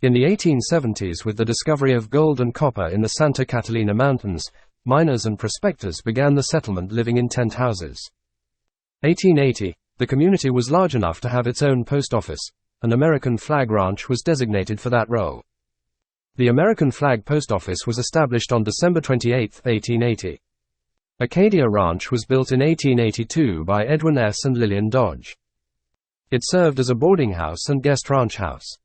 In the 1870s, with the discovery of gold and copper in the Santa Catalina Mountains, miners and prospectors began the settlement, living in tent houses. 1880, the community was large enough to have its own post office. An American flag ranch was designated for that role. The American Flag Post Office was established on December 28, 1880. Acadia Ranch was built in 1882 by Edwin S. and Lillian Dodge. It served as a boarding house and guest ranch house.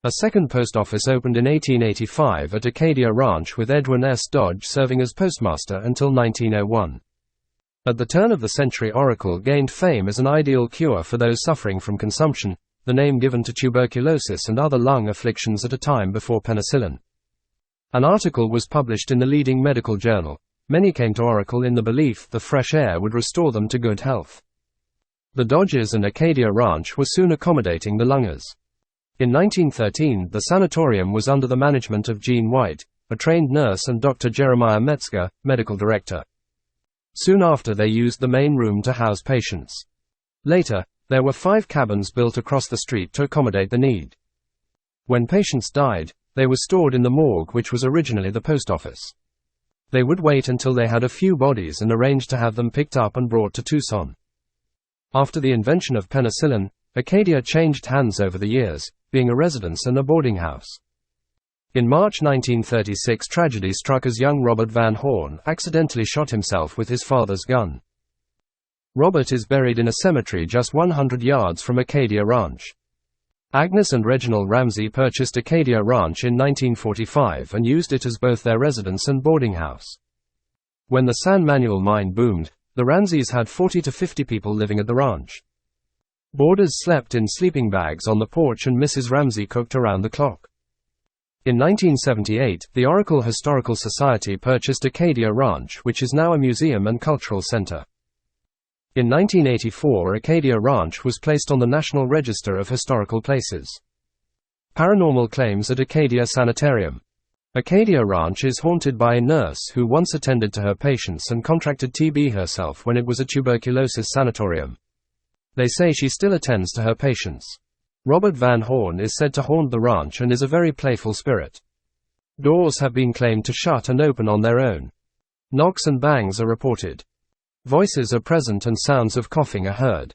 A second post office opened in 1885 at Acadia Ranch, with Edwin S. Dodge serving as postmaster until 1901. At the turn of the century, Oracle gained fame as an ideal cure for those suffering from consumption, the name given to tuberculosis and other lung afflictions at a time before penicillin. An article was published in the leading medical journal. Many came to Oracle in the belief the fresh air would restore them to good health. The Dodges and Acadia Ranch were soon accommodating the lungers. In 1913, the sanatorium was under the management of Jean White, a trained nurse, and Dr. Jeremiah Metzger, medical director. Soon after, they used the main room to house patients. Later, there were 5 cabins built across the street to accommodate the need. When patients died, they were stored in the morgue, which was originally the post office. They would wait until they had a few bodies and arranged to have them picked up and brought to Tucson. After the invention of penicillin, Acadia changed hands over the years, being a residence and a boarding house. In March 1936, tragedy struck as young Robert Van Horn accidentally shot himself with his father's gun. Robert is buried in a cemetery just 100 yards from Acadia Ranch. Agnes and Reginald Ramsey purchased Acadia Ranch in 1945 and used it as both their residence and boarding house. When the San Manuel mine boomed, the Ramseys had 40 to 50 people living at the ranch. Boarders slept in sleeping bags on the porch, and Mrs. Ramsey cooked around the clock. In 1978, the Oracle Historical Society purchased Acadia Ranch, which is now a museum and cultural center. In 1984, Acadia Ranch was placed on the National Register of Historical Places. Paranormal claims at Acadia Sanitarium. Acadia Ranch is haunted by a nurse who once attended to her patients and contracted TB herself when it was a tuberculosis sanatorium. They say she still attends to her patients. Robert Van Horn is said to haunt the ranch and is a very playful spirit. Doors have been claimed to shut and open on their own. Knocks and bangs are reported. Voices are present and sounds of coughing are heard.